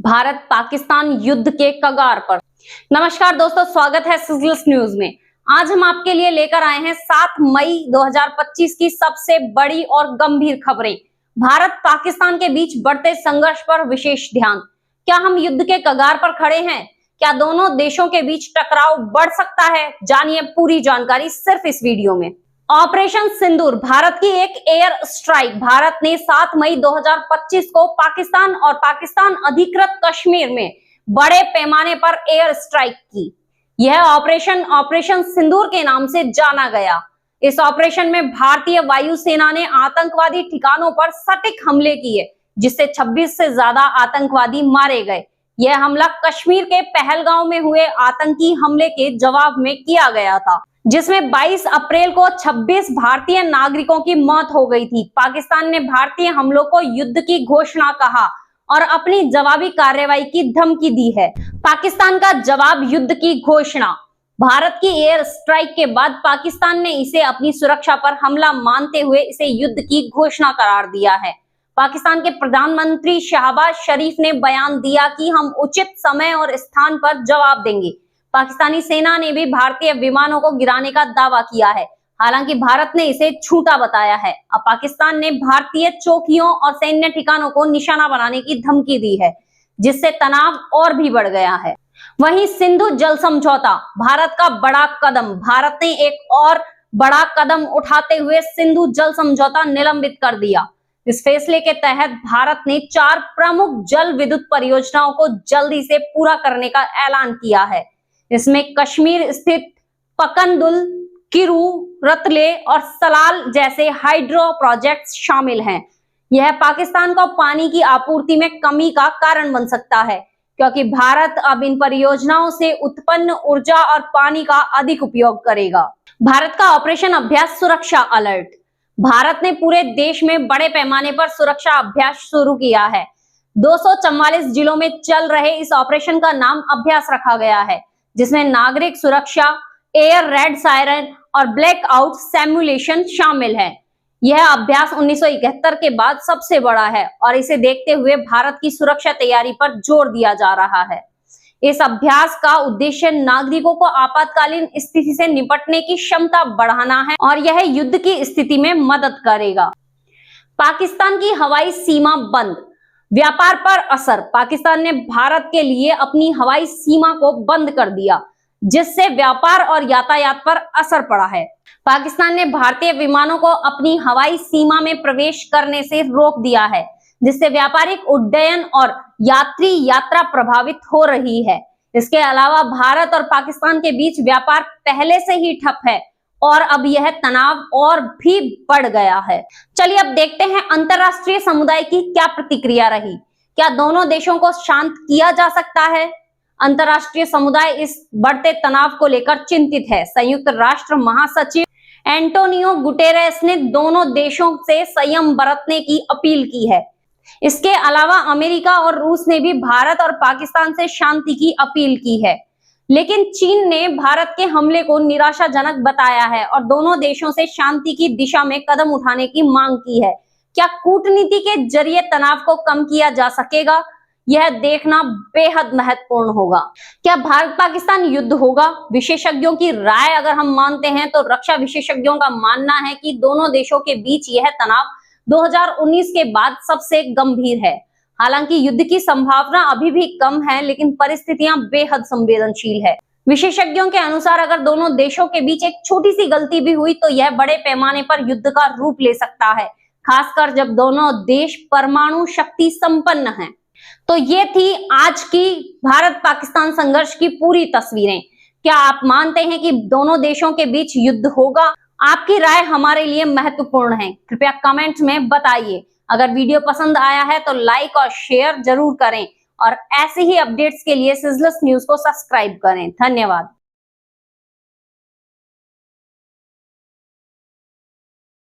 भारत पाकिस्तान युद्ध के कगार पर। नमस्कार दोस्तों, स्वागत है सिजलस न्यूज में। आज हम आपके लिए लेकर आए हैं 7 मई 2025 की सबसे बड़ी और गंभीर खबरें। भारत पाकिस्तान के बीच बढ़ते संघर्ष पर विशेष ध्यान। क्या हम युद्ध के कगार पर खड़े हैं? क्या दोनों देशों के बीच टकराव बढ़ सकता है? जानिए पूरी जानकारी सिर्फ इस वीडियो में। ऑपरेशन सिंदूर, भारत की एक एयर स्ट्राइक। भारत ने 7 मई 2025 को पाकिस्तान और पाकिस्तान अधिकृत कश्मीर में बड़े पैमाने पर एयर स्ट्राइक की। यह ऑपरेशन सिंदूर के नाम से जाना गया। इस ऑपरेशन में भारतीय वायुसेना ने आतंकवादी ठिकानों पर सटीक हमले किए, जिससे 26 से ज्यादा आतंकवादी मारे गए। यह हमला कश्मीर के पहलगांव में हुए आतंकी हमले के जवाब में किया गया था, जिसमें 22 अप्रैल को 26 भारतीय नागरिकों की मौत हो गई थी। पाकिस्तान ने भारतीय हमलों को युद्ध की घोषणा कहा और अपनी जवाबी कार्रवाई की धमकी दी है। पाकिस्तान का जवाब युद्ध की घोषणा। भारत की एयर स्ट्राइक के बाद पाकिस्तान ने इसे अपनी सुरक्षा पर हमला मानते हुए इसे युद्ध की घोषणा करार दिया है। पाकिस्तान के प्रधानमंत्री शहबाज शरीफ ने बयान दिया कि हम उचित समय और स्थान पर जवाब देंगे। पाकिस्तानी सेना ने भी भारतीय विमानों को गिराने का दावा किया है, हालांकि भारत ने इसे झूठा बताया है। अब पाकिस्तान ने भारतीय चौकियों और सैन्य ठिकानों को निशाना बनाने की धमकी दी है, जिससे तनाव और भी बढ़ गया है। वहीं सिंधु जल समझौता, भारत का बड़ा कदम। भारत ने एक और बड़ा कदम उठाते हुए सिंधु जल समझौता निलंबित कर दिया। इस फैसले के तहत भारत ने 4 प्रमुख जल विद्युत परियोजनाओं को जल्दी से पूरा करने का ऐलान किया है। इसमें कश्मीर स्थित पकनदुल, किरू, रतले और सलाल जैसे हाइड्रो प्रोजेक्ट्स शामिल हैं। यह पाकिस्तान को पानी की आपूर्ति में कमी का कारण बन सकता है, क्योंकि भारत अब इन परियोजनाओं से उत्पन्न ऊर्जा और पानी का अधिक उपयोग करेगा। भारत का ऑपरेशन अभ्यास सुरक्षा अलर्ट। भारत ने पूरे देश में बड़े पैमाने पर सुरक्षा अभ्यास शुरू किया है। 244 जिलों में चल रहे इस ऑपरेशन का नाम अभ्यास रखा गया है, जिसमें नागरिक सुरक्षा, एयर रेड सायरन और ब्लैकआउट सिमुलेशन शामिल है। यह अभ्यास 1971 के बाद सबसे बड़ा है और इसे देखते हुए भारत की सुरक्षा तैयारी पर जोर दिया जा रहा है। इस अभ्यास का उद्देश्य नागरिकों को आपातकालीन स्थिति से निपटने की क्षमता बढ़ाना है और यह युद्ध की स्थिति में मदद करेगा। पाकिस्तान की हवाई सीमा बंद, व्यापार पर असर। पाकिस्तान ने भारत के लिए अपनी हवाई सीमा को बंद कर दिया, जिससे व्यापार और यातायात पर असर पड़ा है। पाकिस्तान ने भारतीय विमानों को अपनी हवाई सीमा में प्रवेश करने से रोक दिया है, जिससे व्यापारिक उड्डयन और यात्री यात्रा प्रभावित हो रही है। इसके अलावा भारत और पाकिस्तान के बीच व्यापार पहले से ही ठप है और अब यह तनाव और भी बढ़ गया है। चलिए अब देखते हैं अंतरराष्ट्रीय समुदाय की क्या प्रतिक्रिया रही। क्या दोनों देशों को शांत किया जा सकता है? अंतरराष्ट्रीय समुदाय इस बढ़ते तनाव को लेकर चिंतित है। संयुक्त राष्ट्र महासचिव एंटोनियो गुटेरेस ने दोनों देशों से संयम बरतने की अपील की है। इसके अलावा अमेरिका और रूस ने भी भारत और पाकिस्तान से शांति की अपील की है, लेकिन चीन ने भारत के हमले को निराशाजनक बताया है और दोनों देशों से शांति की दिशा में कदम उठाने की मांग की है। क्या कूटनीति के जरिए तनाव को कम किया जा सकेगा? यह देखना बेहद महत्वपूर्ण होगा। क्या भारत पाकिस्तान युद्ध होगा? विशेषज्ञों की राय अगर हम मानते हैं तो रक्षा विशेषज्ञों का मानना है कि दोनों देशों के बीच यह तनाव 2019 के बाद सबसे गंभीर है। हालांकि युद्ध की संभावना अभी भी कम है, लेकिन परिस्थितियां बेहद संवेदनशील है। विशेषज्ञों के अनुसार अगर दोनों देशों के बीच एक छोटी सी गलती भी हुई तो यह बड़े पैमाने पर युद्ध का रूप ले सकता है, खासकर जब दोनों देश परमाणु शक्ति संपन्न हैं। तो ये थी आज की भारत पाकिस्तान संघर्ष की पूरी तस्वीरें। क्या आप मानते हैं कि दोनों देशों के बीच युद्ध होगा? आपकी राय हमारे लिए महत्वपूर्ण है, कृपया कमेंट में बताइए। अगर वीडियो पसंद आया है तो लाइक और शेयर जरूर करें और ऐसे ही अपडेट्स के लिए सिजलस न्यूज को सब्सक्राइब करें। धन्यवाद।